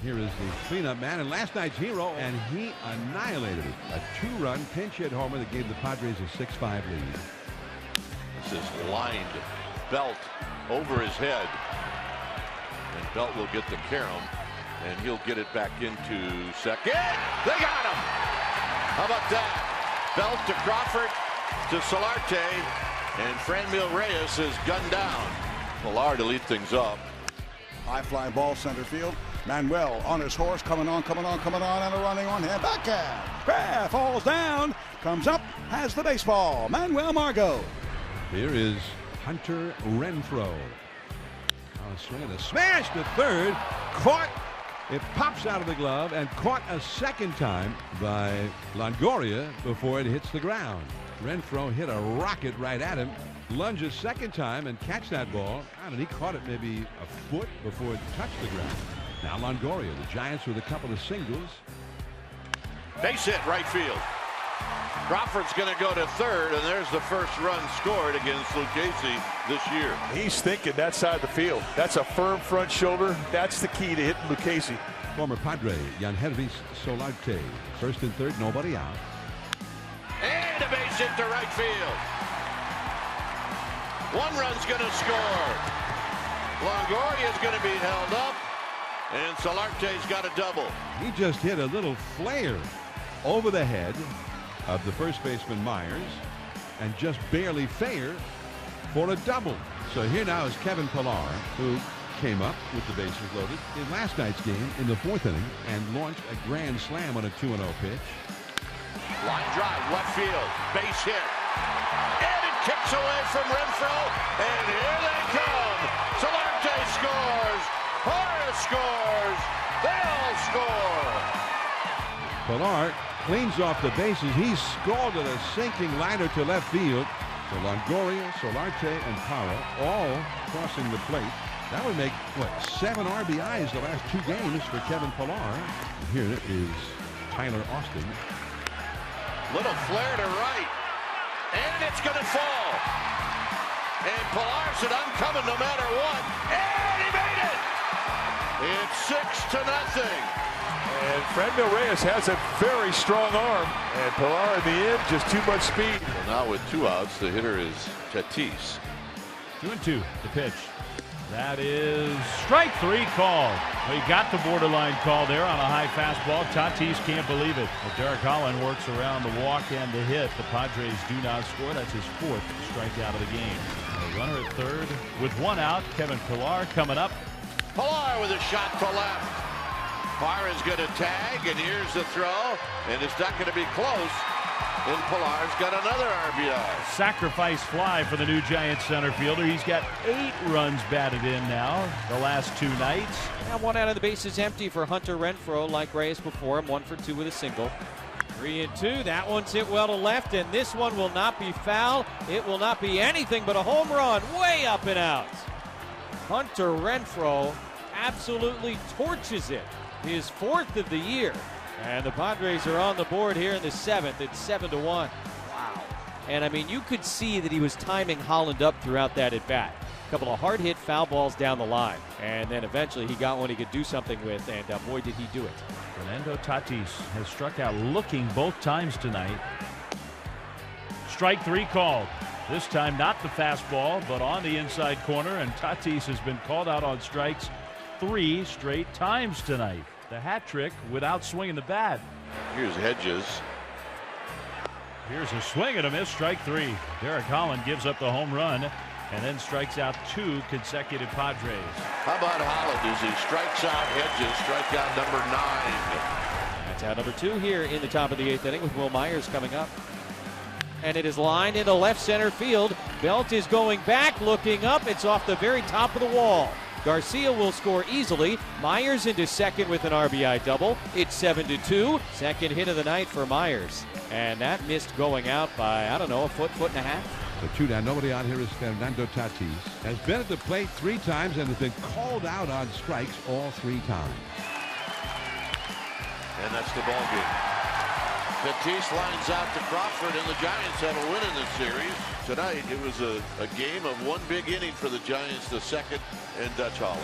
Here is the cleanup man and last night's hero, and he annihilated it. A 2-run pinch hit homer that gave the Padres a 6-5 lead. This is lined Belt over his head, and Belt will get the carom, and he'll get it back into second. They got him. How about that? Belt to Crawford to Solarte, and Franmil Reyes is gunned down. Pilar to lead things up. High fly ball center field. Manuel on his horse, coming on, and a running on hand. Backhand. Grab, falls down, comes up, has the baseball. Manuel Margot. Here is Hunter Renfroe. A swing and a smash to third. Caught. It pops out of the glove and caught a second time by Longoria before it hits the ground. Renfroe hit a rocket right at him. Lunges second time and catch that ball. And he caught it maybe a foot before it touched the ground. Now Longoria, the Giants with a couple of singles. Base hit right field. Crawford's going to go to third, and there's the first run scored against Lucchesi this year. He's thinking that side of the field. That's a firm front shoulder. That's the key to hitting Lucchesi. Former Padre Yangervis Solarte. First and third, nobody out. And a base hit to right field. One run's going to score. Longoria's going to be held up, and Solarte's got a double. He just hit a little flare over the head of the first baseman Myers and just barely fair for a double. So here now is Kevin Pilar, who came up with the bases loaded in last night's game in the 4th inning and launched a grand slam on a 2-0 pitch. Line drive, left field, base hit. And it kicks away from Renfroe, and here they come. Solarte scores, Pilar scores, they all score. Pilar cleans off the bases. He scalded a sinking liner to left field. So Longoria, Solarte, and Pilar all crossing the plate. That would make, what, 7 RBIs the last 2 games for Kevin Pilar. Here is Tyler Austin. Little flare to right, and it's going to fall. And Pilar said, I'm coming no matter what, and he made it. It's 6-0. And Franmil Reyes has a very strong arm, and Pilar in the end, just too much speed. Well, now with 2 outs, the hitter is Tatis. 2-2, the pitch. That is strike 3 called. Well, he got the borderline call there on a high fastball. Tatis can't believe it. Well, Derek Holland works around the walk and the hit. The Padres do not score. That's his 4th strikeout of the game. A runner at third with 1 out. Kevin Pilar coming up. Pilar with a shot to left. Pilar is going to tag, and here's the throw, and it's not going to be close. And Pilar's got another RBI. Sacrifice fly for the new Giants center fielder. He's got 8 runs batted in now the last 2 nights. Now 1 out of the bases empty for Hunter Renfroe, like Reyes before him. 1 for 2 with a single. 3-2. That one's hit well to left, and this one will not be foul. It will not be anything but a home run, way up and out. Hunter Renfroe absolutely torches it. His 4th of the year. And the Padres are on the board here in the 7th. It's 7-1. Wow. And I mean, you could see that he was timing Holland up throughout that at bat. A couple of hard hit foul balls down the line. And then eventually he got one he could do something with, and boy, did he do it. Fernando Tatis has struck out looking both times tonight. Strike 3 called. This time not the fastball, but on the inside corner, and Tatis has been called out on strikes 3 straight times tonight. The hat trick without swinging the bat. Here's Hedges. Here's a swing and a miss, strike 3. Derek Holland gives up the home run and then strikes out 2 consecutive Padres. How about Holland as he strikes out Hedges, strikeout number 9. That's out number 2 here in the top of the 8th inning with Will Myers coming up. And it is lined into left center field. Belt is going back, looking up. It's off the very top of the wall. Garcia will score easily. Myers into second with an RBI double. It's 7-2. Second hit of the night for Myers. And that missed going out by, I don't know, a foot and a half. The 2 down, nobody out. Here is Fernando Tatis. Has been at the plate 3 times and has been called out on strikes all 3 times. And that's the ball game. Tatis lines out to Crawford, and the Giants have a win in this series. Tonight, it was a game of 1 big inning for the Giants, the 2nd, and Dutch Holland.